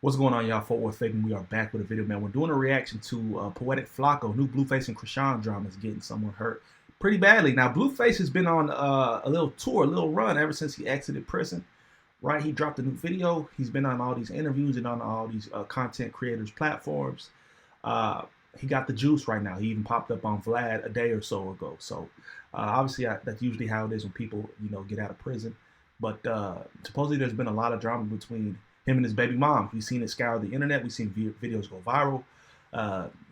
What's going on, y'all? Worth Fabian. We are back with a video, man. We're doing a reaction to Poetic Flacco, new Blueface and Chrisean drama is getting someone hurt pretty badly. Now, Blueface has been on a little tour, a little run ever since he exited prison, right? He dropped a new video. He's been on all these interviews and on all these content creators' platforms. He got the juice right now. He even popped up on Vlad a day or so ago. So, obviously, that's usually how it is when people, get out of prison. But supposedly there's been a lot of drama between him and his baby mom. We've seen it scour the internet. We've seen videos go viral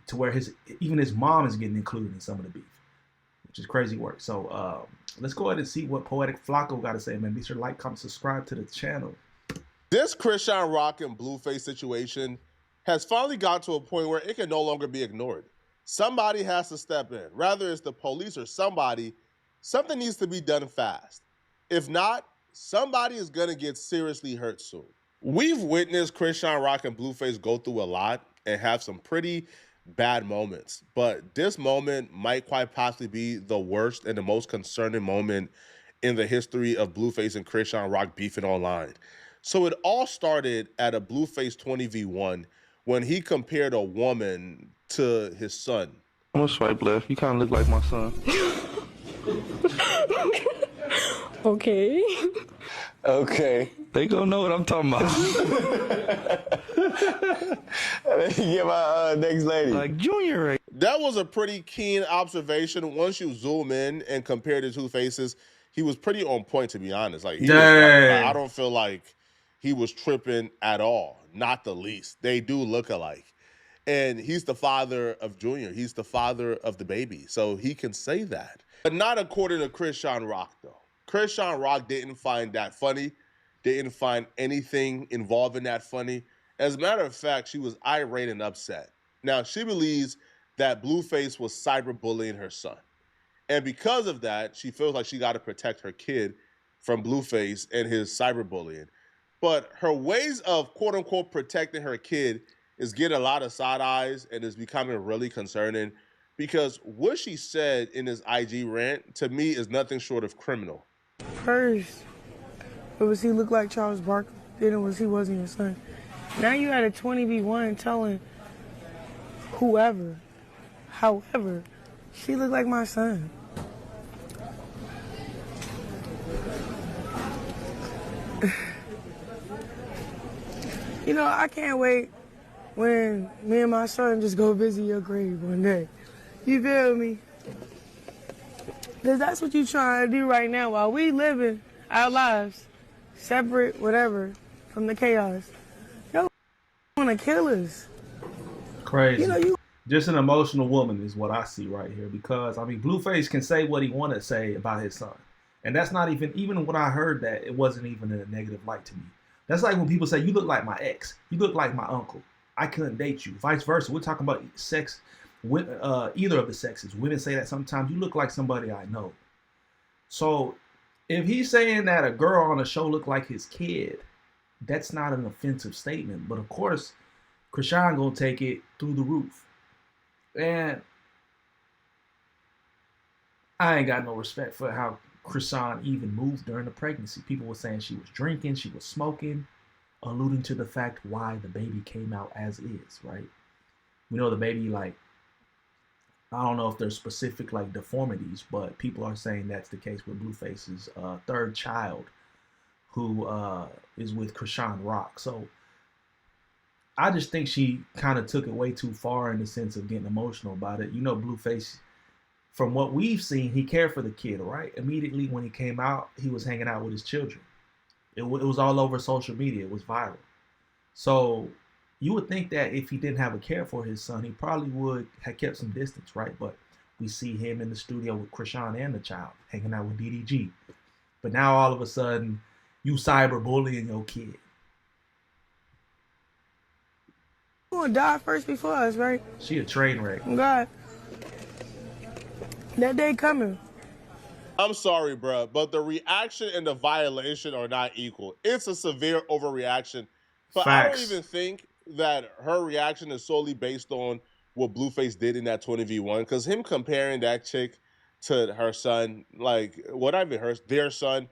to where even his mom is getting included in some of the beef, which is crazy work. So let's go ahead and see what Poetic Flacco got to say, man. Be sure to like, comment, subscribe to the channel. This Chrisean Rock and Blueface situation has finally got to a point where it can no longer be ignored. Somebody has to step in. Rather it's the police or somebody, something needs to be done fast. If not, somebody is going to get seriously hurt soon. We've witnessed Chrisean Rock and Blueface go through a lot and have some pretty bad moments. But this moment might quite possibly be the worst and the most concerning moment in the history of Blueface and Chrisean Rock beefing online. So it all started at a Blueface 20v1 when he compared a woman to his son. I'm gonna swipe left. You kind of look like my son. Okay. Okay. They gonna know what I'm talking about. Get my next lady. Like Junior. Right? That was a pretty keen observation. Once you zoom in and compare the two faces, he was pretty on point, to be honest. Like, I don't feel like he was tripping at all. Not the least. They do look alike. And he's the father of Junior. He's the father of the baby. So he can say that. But not according to Chrisean Rock, though. Chrisean Rock didn't find that funny, didn't find anything involving that funny. As a matter of fact, she was irate and upset. Now, she believes that Blueface was cyberbullying her son. And because of that, she feels like she got to protect her kid from Blueface and his cyberbullying. But her ways of, quote-unquote, protecting her kid is getting a lot of side eyes and is becoming really concerning because what she said in his IG rant, to me, is nothing short of criminal. First, it was he looked like Charles Barkley. Then it was he wasn't your son. Now you had a 20v1 telling whoever, however, she looked like my son. You know, I can't wait when me and my son just go visit your grave one day. You feel me? Because that's what you're trying to do right now while we living our lives separate, whatever, from the chaos. Yo, want to kill us. Crazy. Just an emotional woman is what I see right here because, I mean, Blueface can say what he want to say about his son. And that's not even when I heard that, it wasn't even in a negative light to me. That's like when people say, you look like my ex. You look like my uncle. I couldn't date you. Vice versa. We're talking about sex. Either of the sexes. Women say that sometimes. You look like somebody I know. So if he's saying that a girl on a show look like his kid, that's not an offensive statement. But of course, Chrisean gonna take it through the roof. And I ain't got no respect for how Chrisean even moved during the pregnancy. People were saying she was drinking, she was smoking, alluding to the fact why the baby came out as is, right? We know the baby, like, I don't know if there's specific like deformities, but people are saying that's the case with Blueface's third child, who is with Chrisean Rock. So I just think she kind of took it way too far in the sense of getting emotional about it. You know, Blueface, from what we've seen, he cared for the kid, right? Immediately when he came out, he was hanging out with his children. It was all over social media. It was viral. So you would think that if he didn't have a care for his son, he probably would have kept some distance, right? But we see him in the studio with Chrisean and the child, hanging out with DDG. But now all of a sudden, you cyberbullying your kid. You gonna die first before us, right? She a train wreck. God. That day coming. I'm sorry, bro, but the reaction and the violation are not equal. It's a severe overreaction. But Facts. I don't even think that her reaction is solely based on what Blueface did in that 20v1, because him comparing that chick to her son, like, what I've heard, their son,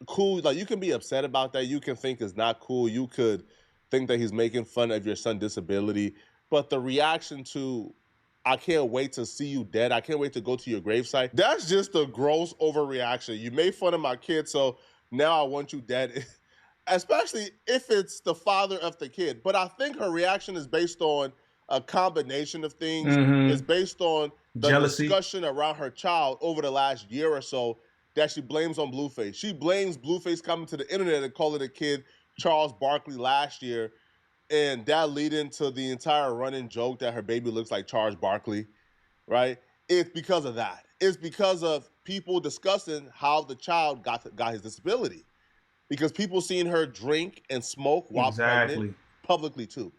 cool. Like, you can be upset about that. You can think it's not cool. You could think that he's making fun of your son's disability, but the reaction to, I can't wait to see you dead, I can't wait to go to your gravesite, that's just a gross overreaction. You made fun of my kid, so now I want you dead. Especially if it's the father of the kid. But I think her reaction is based on a combination of things. It's based on the jealousy, discussion around her child over the last year or so that she blames on Blueface. She blames Blueface coming to the internet and calling the kid Charles Barkley last year, and that leading to the entire running joke that her baby looks like Charles Barkley, right? It's because of that. It's because of people discussing how the child got his disability. Because people seeing her drink and smoke while pregnant publicly too.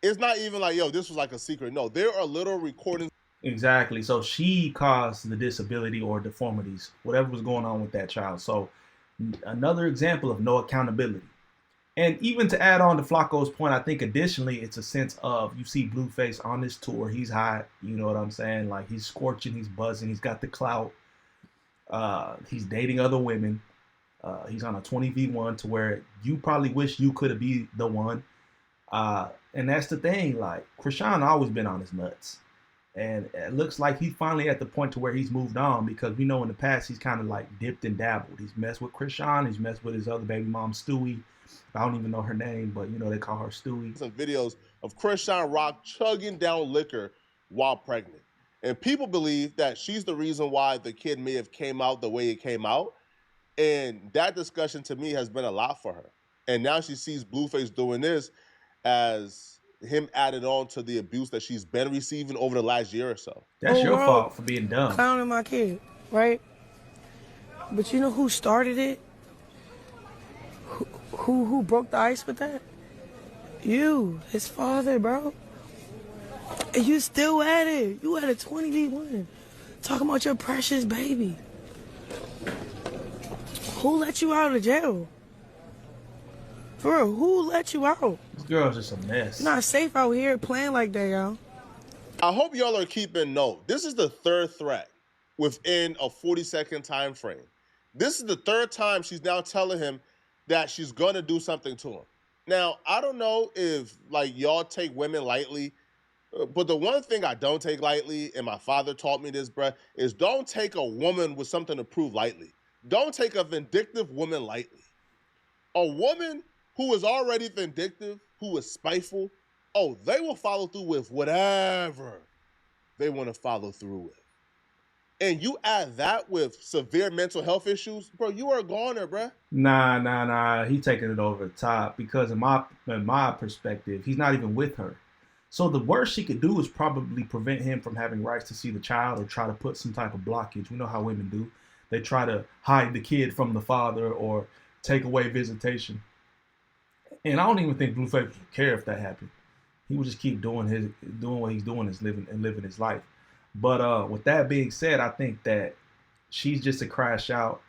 It's not even like, yo, this was like a secret. No, there are little recordings. Exactly. So she caused the disability or deformities, whatever was going on with that child. So another example of no accountability. And even to add on to Flacco's point, I think additionally, it's a sense of, you see Blueface on this tour. He's hot. You know what I'm saying? Like, he's scorching. He's buzzing. He's got the clout. He's dating other women. He's on a 20v1 to where you probably wish you could have been the one. And that's the thing. Like, Chrisean always been on his nuts. And it looks like he's finally at the point to where he's moved on, because we know in the past he's kind of like dipped and dabbled. He's messed with Chrisean. He's messed with his other baby mom, Stewie. I don't even know her name, but, you know, they call her Stewie. Some videos of Chrisean Rock chugging down liquor while pregnant. And people believe that she's the reason why the kid may have came out the way it came out. And that discussion to me has been a lot for her. And now she sees Blueface doing this as him added on to the abuse that she's been receiving over the last year or so. That's your fault for being dumb. Clowning my kid, right? But you know who started it? Who broke the ice with that? You, his father, bro. And you still at it. You at a 20v1. Talking about your precious baby. Who let you out of jail? For real, who let you out? This girl's just a mess. Not safe out here playing like that, y'all. I hope y'all are keeping note. This is the third threat within a 40-second time frame. This is the third time she's now telling him that she's going to do something to him. Now, I don't know if, like, y'all take women lightly, but the one thing I don't take lightly, and my father taught me this, bruh, is don't take a woman with something to prove lightly. Don't take a vindictive woman lightly. A woman who is already vindictive, who is spiteful, oh, they will follow through with whatever they want to follow through with. And you add that with severe mental health issues, bro, you are a goner, bro. Nah. He taking it over the top, because in my perspective, he's not even with her. So the worst she could do is probably prevent him from having rights to see the child, or try to put some type of blockage. We know how women do. They try to hide the kid from the father or take away visitation. And I don't even think Blueface would care if that happened. He would just keep doing what he's doing, is living his life. But with that being said, I think that she's just a crash out.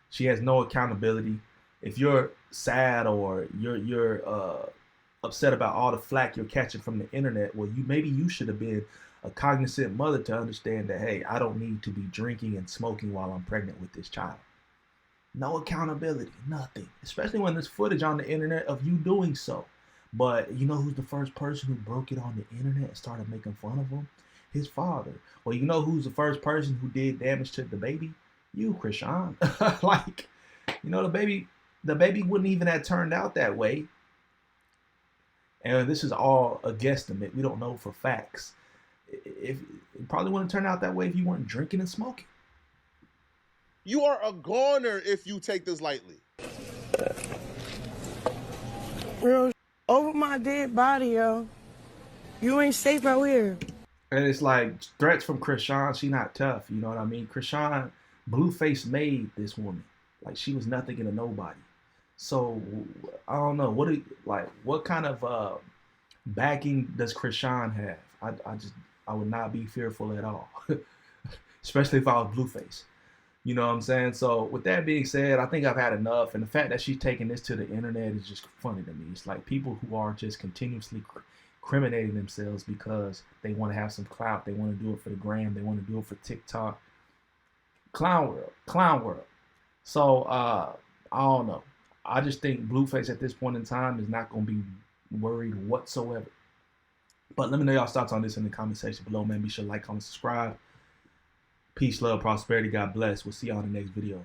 She has no accountability. If you're sad or you're upset about all the flack you're catching from the internet, well, maybe you should have been a cognizant mother to understand that, hey, I don't need to be drinking and smoking while I'm pregnant with this child. No accountability, nothing. Especially when there's footage on the internet of you doing so. But you know who's the first person who broke it on the internet and started making fun of him? His father. Well, you know who's the first person who did damage to the baby? You, Chrisean. Like, you know, the baby wouldn't even have turned out that way. And this is all a guesstimate. We don't know for facts. It probably wouldn't turn out that way if you weren't drinking and smoking. You are a goner if you take this lightly. Real over my dead body, yo. You ain't safe out here. And it's like threats from Chrisean. She not tough. You know what I mean? Chrisean, Blueface made this woman. Like, she was nothing and a nobody. So I don't know. What kind of backing does Chrisean have? I would not be fearful at all. Especially if I was Blueface. You know what I'm saying? So with that being said, I think I've had enough. And the fact that she's taking this to the internet is just funny to me. It's like people who are just continuously incriminating themselves because they want to have some clout. They want to do it for the gram. They want to do it for TikTok. Clown world. So I don't know. I just think Blueface at this point in time is not going to be worried whatsoever. But let me know y'all's thoughts on this in the comment section below, man. Be sure to like, comment, subscribe. Peace, love, prosperity. God bless. We'll see y'all in the next video.